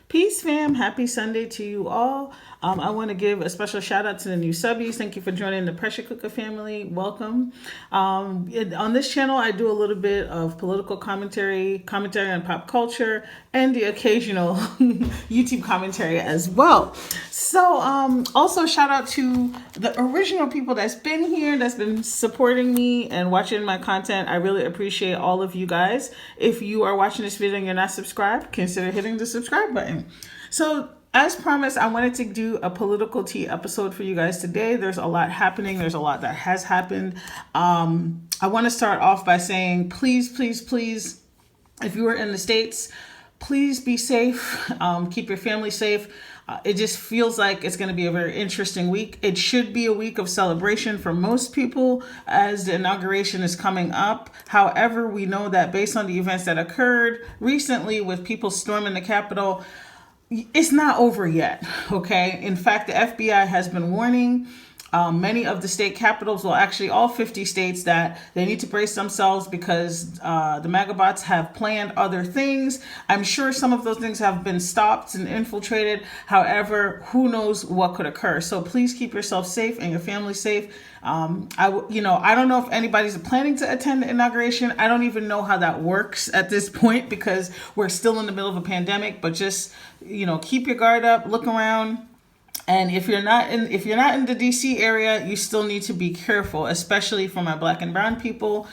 Peace, fam. Happy Sunday to you all. I want to give a special shout out to the new subbies. Thank you for joining the ThePreshaCooka family. Welcome. On this channel, I do a little bit of political commentary on pop culture, and the occasional YouTube commentary as well. So, also shout out to the original people that's been here, that's been supporting me and watching my content. I really appreciate all of you guys. If you are watching this video and you're not subscribed, consider hitting the subscribe button. So, as promised, I wanted to do a political tea episode for you guys today. There's a lot happening. There's a lot that has happened. I want to start off by saying, please, if you are in the States, please be safe. Keep your family safe. It just feels like it's going to be a very interesting week. It should be a week of celebration for most people as the inauguration is coming up. However, we know that based on the events that occurred recently with people storming the Capitol, it's not over yet, okay? In fact, the FBI has been warning many of the state capitals, well, actually all 50 states, that they need to brace themselves because the Magabots have planned other things. I'm sure some of those things have been stopped and infiltrated. However, who knows what could occur? So please keep yourself safe and your family safe. I don't know if anybody's planning to attend the inauguration. I don't even know how that works at this point because we're still in the middle of a pandemic, but just, keep your guard up, look around. And if you're not in the DC area, you still need to be careful, especially for my Black and brown people,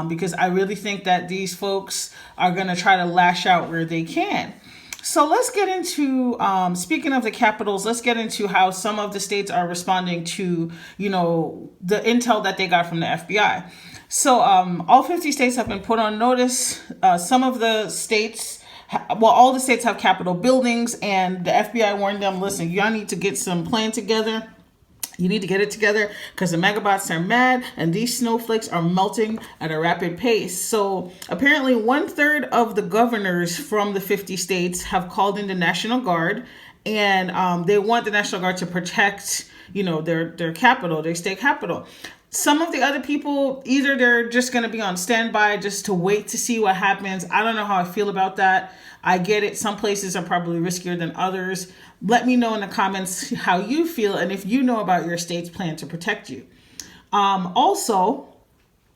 because I really think that these folks are going to try to lash out where they can. So let's get into, speaking of the capitals, let's get into how some of the states are responding to, the intel that they got from the FBI. So all 50 states have been put on notice. Some of the states, all the states have Capitol buildings, and the FBI warned them, listen, y'all need to get some plan together. You need to get it together because the Magabots are mad and these snowflakes are melting at a rapid pace. So apparently 1/3 of the governors from the 50 states have called in the National Guard, and they want the National Guard to protect, their capital, their state capital. Some of the other people, either they're just going to be on standby just to wait to see what happens. I don't know how I feel about that. I get it. Some places are probably riskier than others. Let me know in the comments how you feel and if you know about your state's plan to protect you. Also,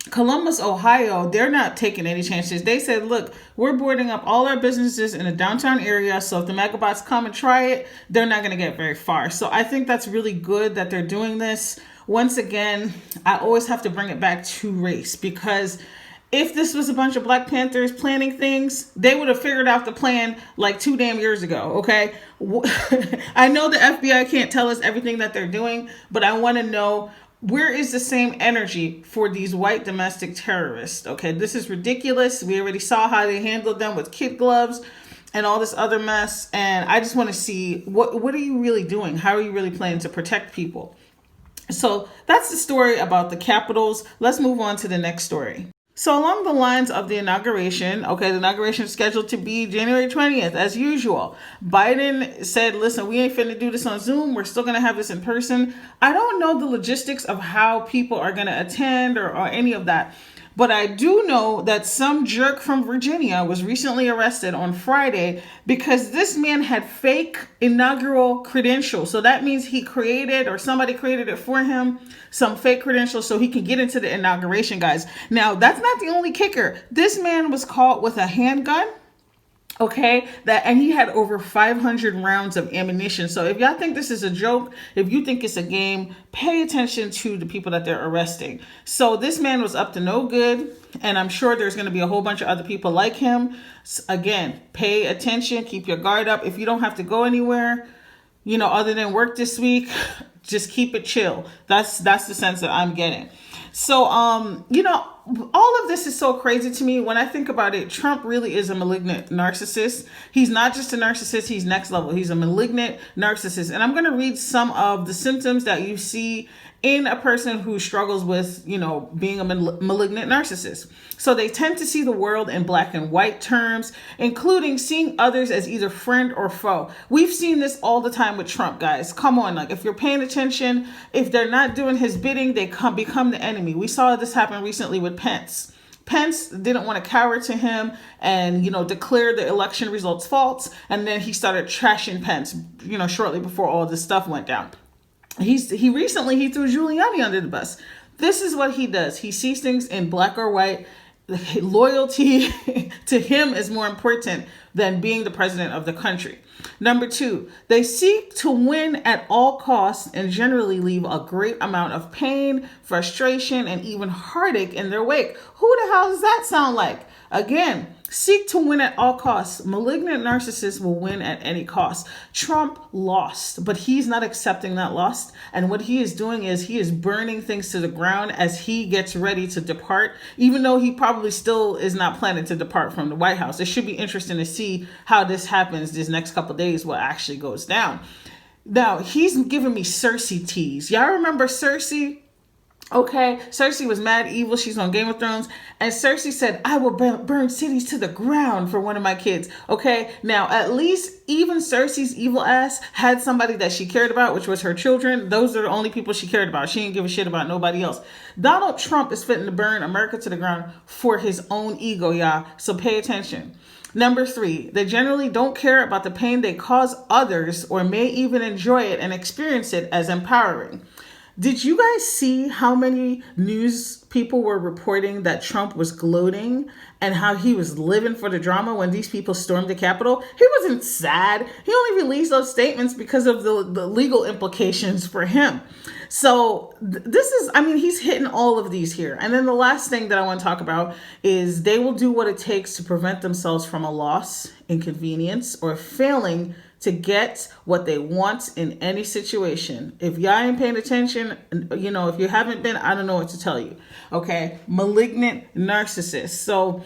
Columbus, Ohio, they're not taking any chances. They said, look, we're boarding up all our businesses in the downtown area. So if the Magabots come and try it, they're not going to get very far. So I think that's really good that they're doing this. Once again, I always have to bring it back to race, because if this was a bunch of Black Panthers planning things, they would have figured out the plan like 2 damn years ago, okay? I know the FBI can't tell us everything that they're doing, but I want to know, where is the same energy for these white domestic terrorists, okay? This is ridiculous. We already saw how they handled them with kid gloves and all this other mess, and I just want to see, what are you really doing? How are you really planning to protect people? So that's the story about the capitals. Let's move on to the next story. So along the lines of the inauguration, the inauguration is scheduled to be January 20th, as usual. Biden said, listen, we ain't finna do this on Zoom. We're still going to have this in person. I don't know the logistics of how people are going to attend or any of that. But I do know that some jerk from Virginia was recently arrested on Friday because this man had fake inaugural credentials. So that means he created, or somebody created it for him, some fake credentials so he can get into the inauguration, guys. Now, that's not the only kicker. This man was caught with a handgun. And he had over 500 rounds of ammunition. So if y'all think this is a joke, if you think it's a game, pay attention to the people that they're arresting. So this man was up to no good, and I'm sure there's going to be a whole bunch of other people like him. Again, pay attention, keep your guard up. If you don't have to go anywhere, other than work this week, just keep it chill. That's the sense that I'm getting. So, all of this is so crazy to me. When I think about it, Trump really is a malignant narcissist. He's not just a narcissist, he's next level. He's a malignant narcissist. And I'm going to read some of the symptoms that you see in a person who struggles with, being a malignant narcissist. So they tend to see the world in black and white terms, including seeing others as either friend or foe. We've seen this all the time with Trump, guys. Come on, if you're paying attention, if they're not doing his bidding, they become the enemy. We saw this happen recently with Pence. Pence didn't want to cower to him and, declare the election results false. And then he started trashing Pence, shortly before all this stuff went down. He threw Giuliani under the bus. This is what he does. He sees things in black or white. Loyalty to him is more important than being the president of the country. Number 2, they seek to win at all costs and generally leave a great amount of pain, frustration, and even heartache in their wake. Who the hell does that sound like? Again, seek to win at all costs. Malignant narcissists will win at any cost. Trump lost, but he's not accepting that loss. And what he is doing is he is burning things to the ground as he gets ready to depart, even though he probably still is not planning to depart from the White House. It should be interesting to see how this happens this next couple of days, what actually goes down. Now, he's giving me Cersei tease. Y'all remember Cersei? Okay, Cersei was mad evil. She's on Game of Thrones. And Cersei said, I will burn cities to the ground for one of my kids. Okay, now at least even Cersei's evil ass had somebody that she cared about, which was her children. Those are the only people she cared about. She didn't give a shit about nobody else. Donald Trump is fitting to burn America to the ground for his own ego, y'all. So pay attention. Number 3, they generally don't care about the pain they cause others or may even enjoy it and experience it as empowering. Did you guys see how many news people were reporting that Trump was gloating and how he was living for the drama when these people stormed the Capitol? He wasn't sad. He only released those statements because of the legal implications for him. So he's hitting all of these here. And then the last thing that I want to talk about is they will do what it takes to prevent themselves from a loss, inconvenience, or failing to get what they want in any situation. If y'all ain't paying attention, if you haven't been, I don't know what to tell you. Okay, malignant narcissist. So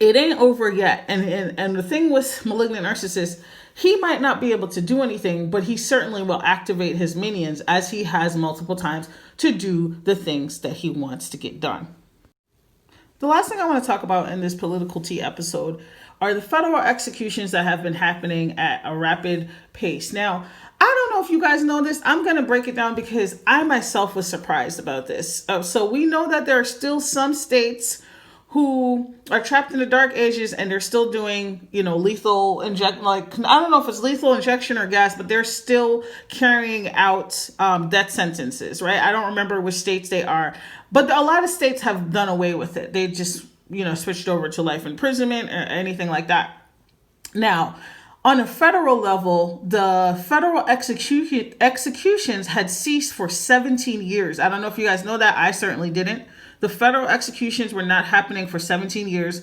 it ain't over yet. And the thing with malignant narcissist, he might not be able to do anything, but he certainly will activate his minions, as he has multiple times, to do the things that he wants to get done. The last thing I want to talk about in this political tea episode are the federal executions that have been happening at a rapid pace. Now, I don't know if you guys know this. I'm going to break it down because I myself was surprised about this. So we know that there are still some states who are trapped in the dark ages and they're still doing, lethal I don't know if it's lethal injection or gas, but they're still carrying out death sentences, right? I don't remember which states they are, but a lot of states have done away with it. They just switched over to life imprisonment or anything like that. Now, on a federal level, the federal executions had ceased for 17 years. I don't know if you guys know that. I certainly didn't. The federal executions were not happening for 17 years.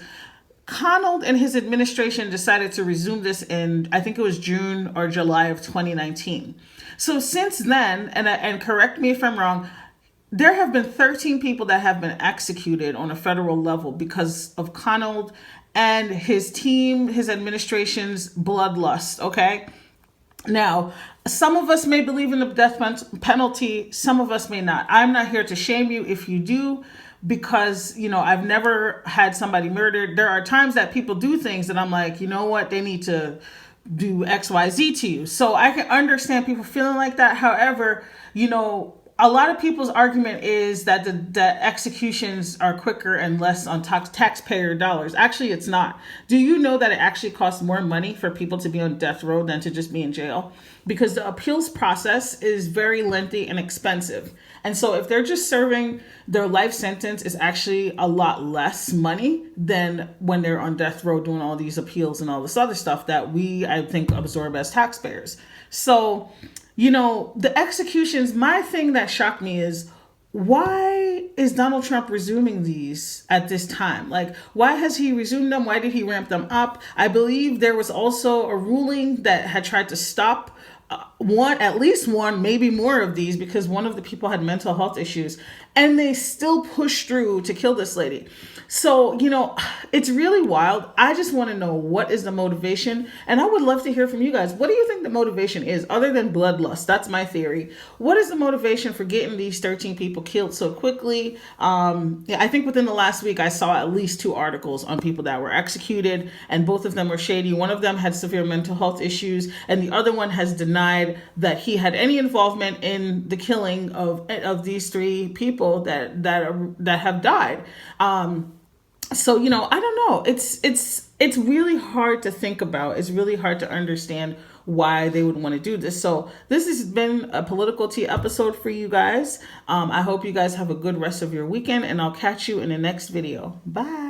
Connell and his administration decided to resume this in, I think it was June or July of 2019. So since then, and correct me if I'm wrong, there have been 13 people that have been executed on a federal level because of Connell and his team, his administration's bloodlust, okay? Now, some of us may believe in the death penalty, some of us may not. I'm not here to shame you if you do, because, I've never had somebody murdered. There are times that people do things that I'm like, you know what, they need to do X, Y, Z to you. So I can understand people feeling like that. However, a lot of people's argument is that the executions are quicker and less on taxpayer dollars. Actually, it's not. Do you know that it actually costs more money for people to be on death row than to just be in jail? Because the appeals process is very lengthy and expensive. And so if they're just serving their life sentence, is actually a lot less money than when they're on death row doing all these appeals and all this other stuff that we, I think, absorb as taxpayers. So, the executions, my thing that shocked me is, why is Donald Trump resuming these at this time? Like, why has he resumed them? Why did he ramp them up? I believe there was also a ruling that had tried to stop at least one, maybe more of these, because one of the people had mental health issues, and they still pushed through to kill this lady. So, it's really wild. I just want to know, what is the motivation? And I would love to hear from you guys. What do you think the motivation is, other than bloodlust? That's my theory. What is the motivation for getting these 13 people killed so quickly? I think within the last week, I saw at least 2 articles on people that were executed, and both of them were shady. One of them had severe mental health issues, and the other one has denied that he had any involvement in the killing of these 3 people that have died. So, I don't know. It's really hard to think about. It's really hard to understand why they would want to do this. So this has been a political tea episode for you guys. I hope you guys have a good rest of your weekend, and I'll catch you in the next video. Bye.